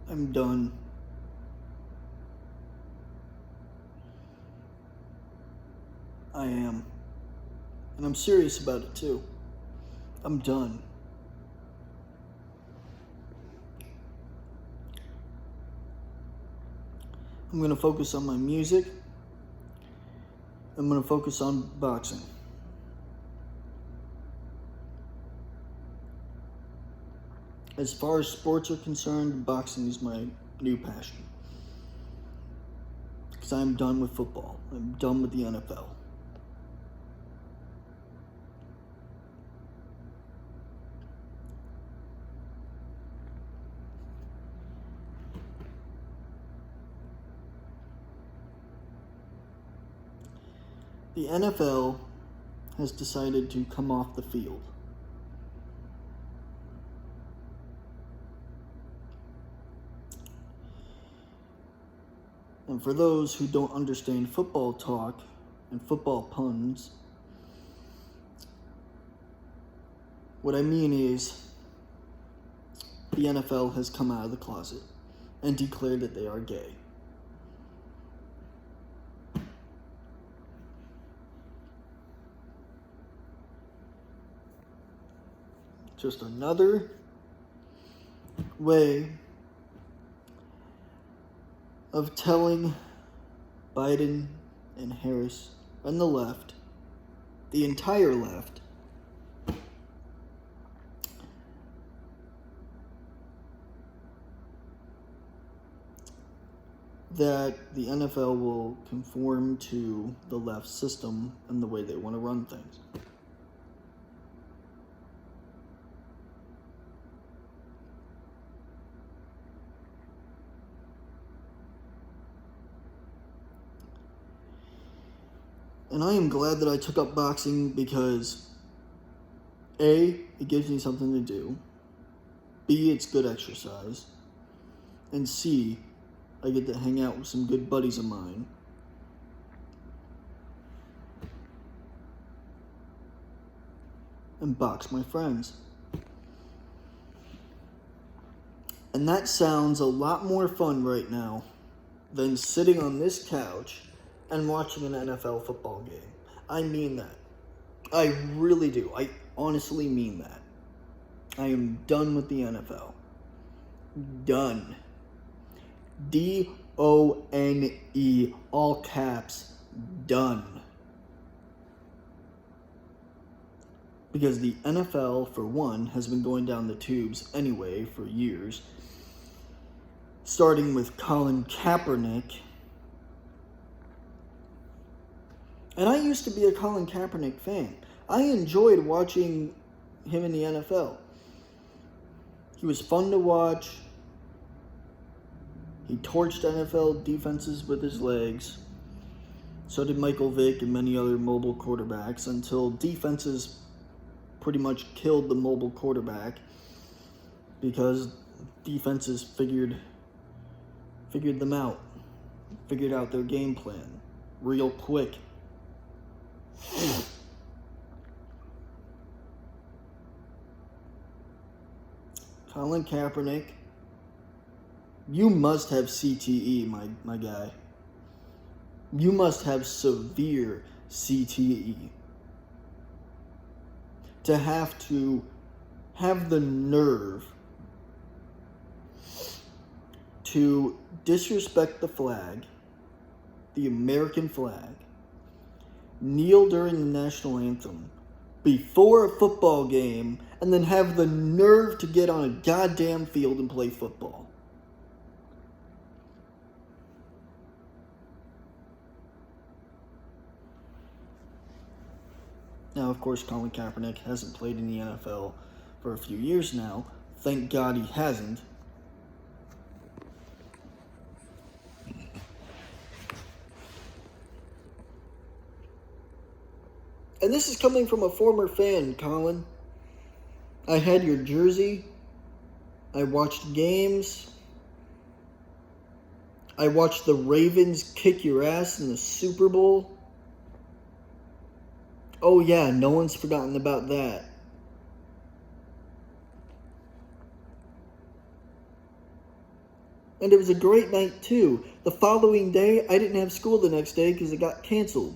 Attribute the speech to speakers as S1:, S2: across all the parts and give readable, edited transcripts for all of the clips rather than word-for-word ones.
S1: I'm done. I am. And I'm serious about it too. I'm done. I'm going to focus on my music. I'm going to focus on boxing. As far as sports are concerned, boxing is my new passion. Because I'm done with football. I'm done with the NFL. The NFL has decided to come off the field. And for those who don't understand football talk and football puns, what I mean is the NFL has come out of the closet and declared that they are gay. Just another way of telling Biden and Harris and the left, the entire left, that the NFL will conform to the left system and the way they want to run things. And I am glad that I took up boxing because A, it gives me something to do. B, it's good exercise. And C, I get to hang out with some good buddies of mine. And box my friends. And that sounds a lot more fun right now than sitting on this couch and watching an NFL football game. I mean that. I really do. I honestly mean that. I am done with the NFL. Done. D-O-N-E, all caps, done. Because the NFL, for one, has been going down the tubes anyway for years. Starting with Colin Kaepernick. And I used to be a Colin Kaepernick fan. I enjoyed watching him in the NFL. He was fun to watch. He torched NFL defenses with his legs. So did Michael Vick and many other mobile quarterbacks until defenses pretty much killed the mobile quarterback because defenses figured them out. Figured out their game plan real quick. Colin Kaepernick, you must have CTE, my guy. You must have severe CTE to have the nerve to disrespect the flag, the American flag, kneel during the national anthem before a football game, and then have the nerve to get on a goddamn field and play football. Now, of course, Colin Kaepernick hasn't played in the NFL for a few years now. Thank God he hasn't. And this is coming from a former fan, Colin. I had your jersey. I watched games. I watched the Ravens kick your ass in the Super Bowl. Oh yeah, no one's forgotten about that. And it was a great night too. The following day, I didn't have school the next day because it got canceled.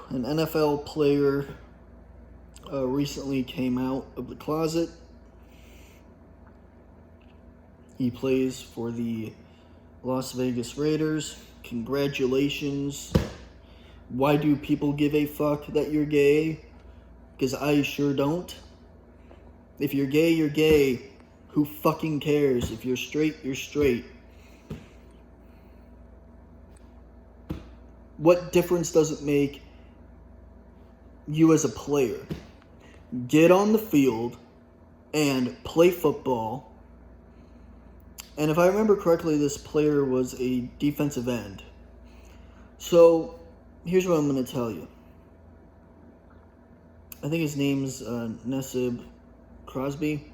S1: An NFL player recently came out of the closet. He plays for the Las Vegas Raiders. Congratulations. Why do people give a fuck that you're gay? Because I sure don't. If you're gay, you're gay. Who fucking cares? If you're straight, you're straight. What difference does it make you as a player? Get on the field and play football. And if I remember correctly, this player was a defensive end. So, here's what I'm going to tell you. I think his name's Nesib Crosby.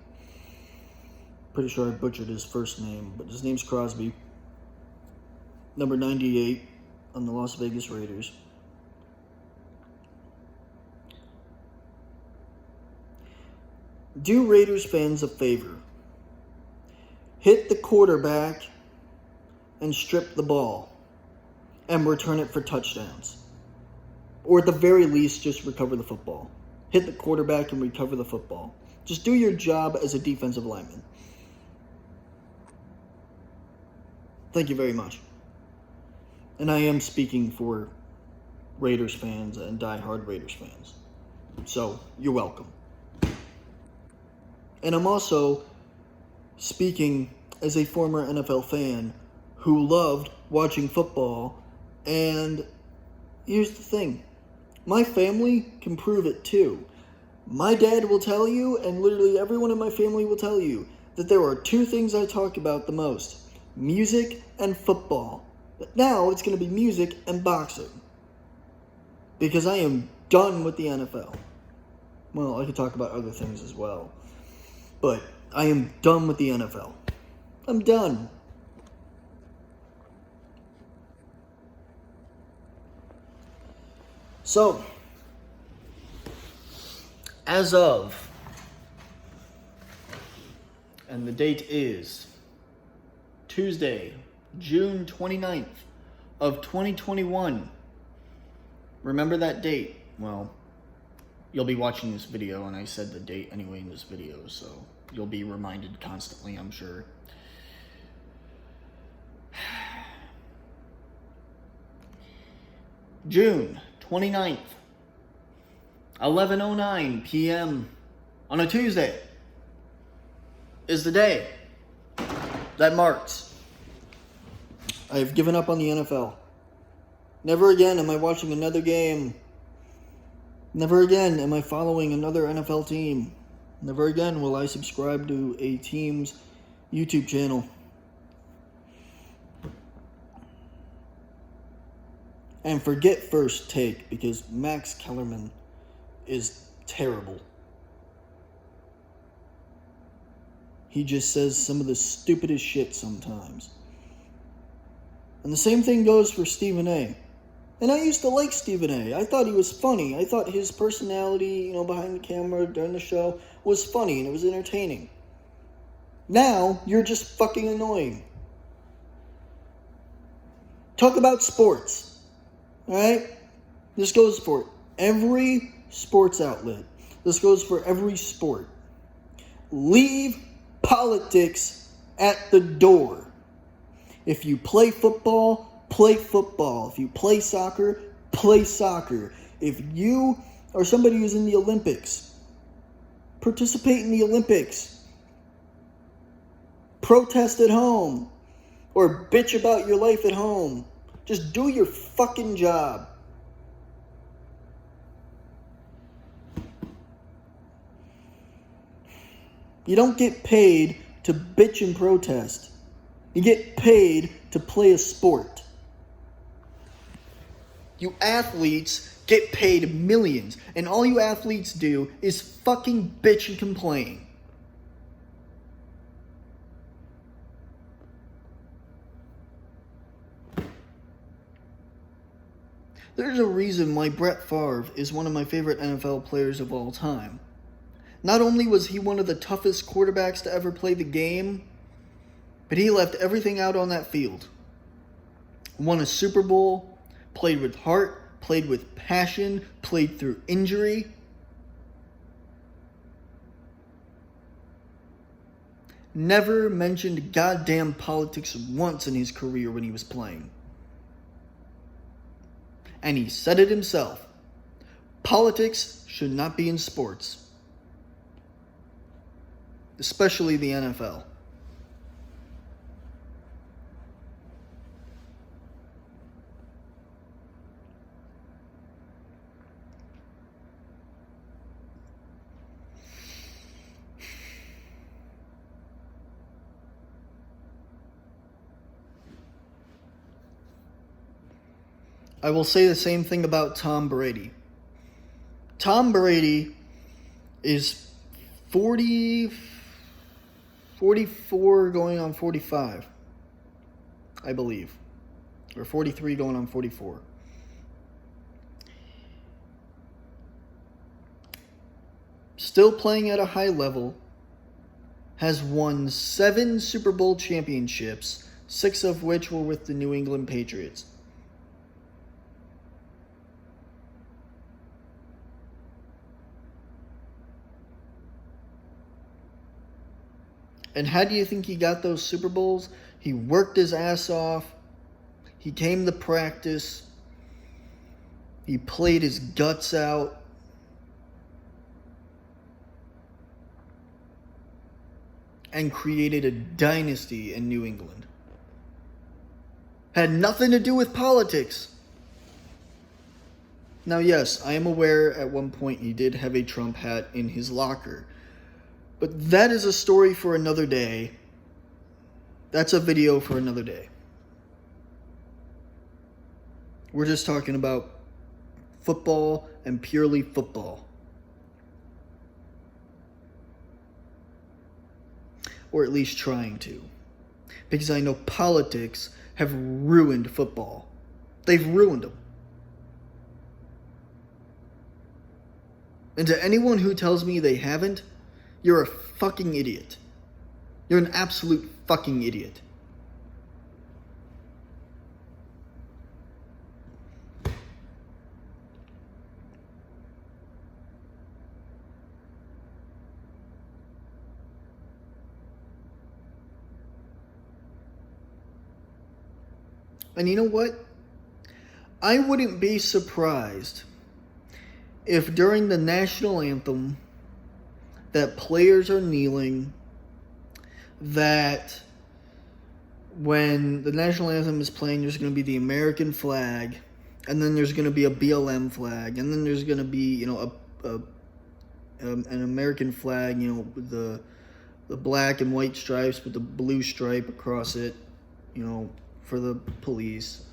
S1: Pretty sure I butchered his first name, but his name's Crosby. Number 98 on the Las Vegas Raiders. Do Raiders fans a favor. Hit the quarterback and strip the ball and return it for touchdowns. Or at the very least, just recover the football. Hit the quarterback and recover the football. Just do your job as a defensive lineman. Thank you very much. And I am speaking for Raiders fans and diehard Raiders fans. So, you're welcome. And I'm also speaking as a former NFL fan who loved watching football. And here's the thing. My family can prove it too. My dad will tell you, and literally everyone in my family will tell you, that there are two things I talk about the most. Music and football. But now it's going to be music and boxing. Because I am done with the NFL. Well, I could talk about other things as well. But I am done with the NFL. I'm done. So, as of, and the date is Tuesday, June 29th of 2021. Remember that date? Well, you'll be watching this video, and I said the date anyway in this video, so you'll be reminded constantly, I'm sure. June 29th, 11:09 p.m. on a Tuesday is the day that marks I have given up on the NFL. Never again am I watching another game. Never again am I following another NFL team. Never again will I subscribe to a team's YouTube channel. And forget First Take, because Max Kellerman is terrible. He just says some of the stupidest shit sometimes. And the same thing goes for Stephen A. And I used to like Stephen A. I thought he was funny. I thought his personality, behind the camera during the show was funny and it was entertaining. Now, you're just fucking annoying. Talk about sports. Alright? This goes for every sports outlet. This goes for every sport. Leave politics at the door. If you play football, play football. If you play soccer, play soccer. If you are somebody who's in the Olympics, participate in the Olympics. Protest at home. Or bitch about your life at home. Just do your fucking job. You don't get paid to bitch and protest. You get paid to play a sport. You athletes get paid millions, and all you athletes do is fucking bitch and complain. There's a reason why Brett Favre is one of my favorite NFL players of all time. Not only was he one of the toughest quarterbacks to ever play the game, but he left everything out on that field. Won a Super Bowl, played with heart, played with passion, played through injury. Never mentioned goddamn politics once in his career when he was playing. And he said it himself. Politics should not be in sports. Especially the NFL. I will say the same thing about Tom Brady. Tom Brady is 44 going on 45, I believe. Or 43 going on 44. Still playing at a high level. Has won 7 Super Bowl championships, 6 of which were with the New England Patriots. And how do you think he got those Super Bowls? He worked his ass off. He came to practice. He played his guts out. And created a dynasty in New England. Had nothing to do with politics. Now, yes, I am aware at one point he did have a Trump hat in his locker. But that is a story for another day. That's a video for another day. We're just talking about football and purely football. Or at least trying to. Because I know politics have ruined football. They've ruined them. And to anyone who tells me they haven't, you're a fucking idiot. You're an absolute fucking idiot. And you know what? I wouldn't be surprised if during the national anthem that players are kneeling, that when the national anthem is playing, there's going to be the American flag, and then there's going to be a BLM flag, and then there's going to be, an American flag, with the black and white stripes with the blue stripe across it, for the police.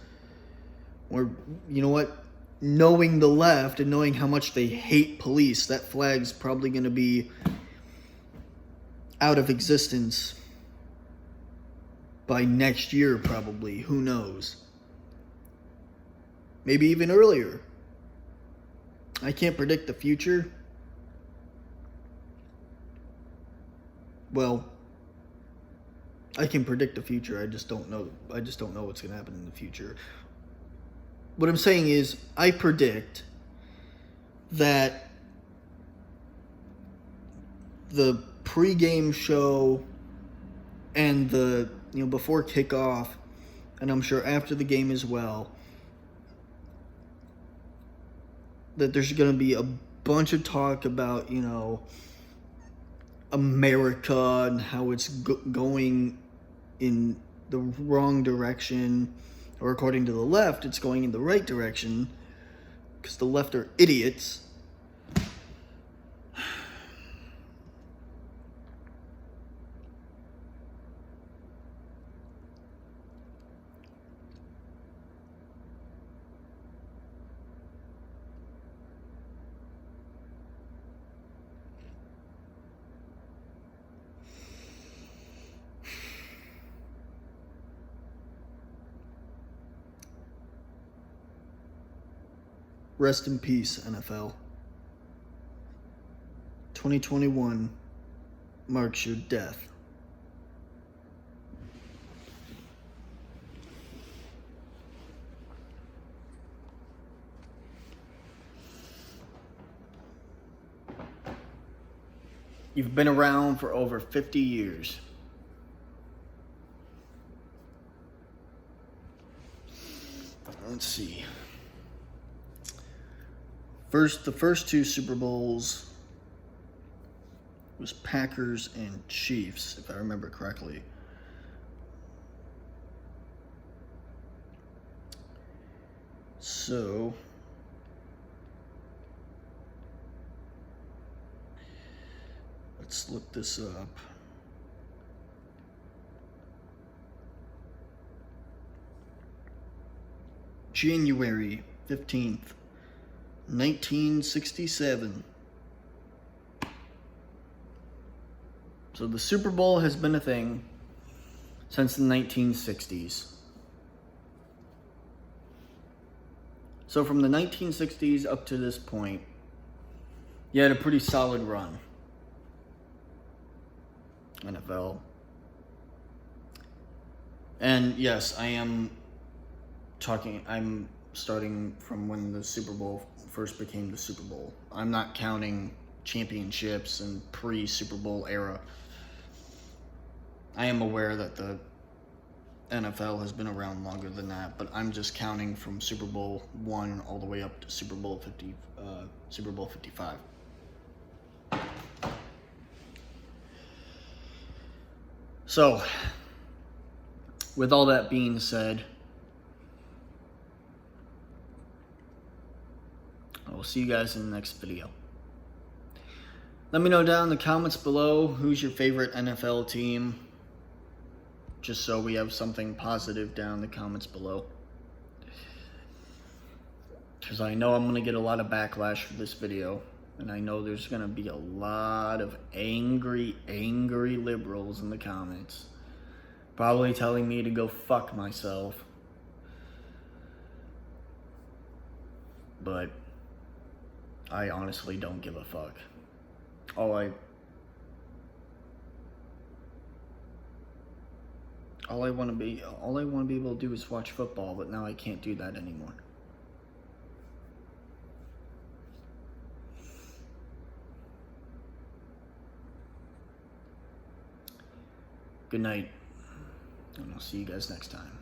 S1: Or, you know what? Knowing the left and knowing how much they hate police, that flag's probably going to be out of existence by next year, probably. Who knows? Maybe even earlier. I can't predict the future. Well, I can predict the future. I just don't know what's going to happen in the future. What I'm saying is, I predict that the pregame show and the, before kickoff, and I'm sure after the game as well, that there's going to be a bunch of talk about, America and how it's going in the wrong direction. Or according to the left, it's going in the right direction because the left are idiots. Rest in peace, NFL. 2021 marks your death. You've been around for over 50 years. Let's see. The first two Super Bowls was Packers and Chiefs, if I remember correctly. So, let's look this up. January 15th, 1967. So the Super Bowl has been a thing since the 1960s. So from the 1960s up to this point, you had a pretty solid run. NFL. And yes, I'm starting from when the Super Bowl first became the Super Bowl. I'm not counting championships and pre-Super Bowl era. I am aware that the NFL has been around longer than that, but I'm just counting from Super Bowl 1 all the way up to Super Bowl 55. So, with all that being said, I will see you guys in the next video. Let me know down in the comments below who's your favorite NFL team, just so we have something positive down in the comments below. Because I know I'm going to get a lot of backlash for this video, and I know there's going to be a lot of angry liberals in the comments, probably telling me to go fuck myself. But I honestly don't give a fuck. All I want to be able to do is watch football, but now I can't do that anymore. Good night, and I'll see you guys next time.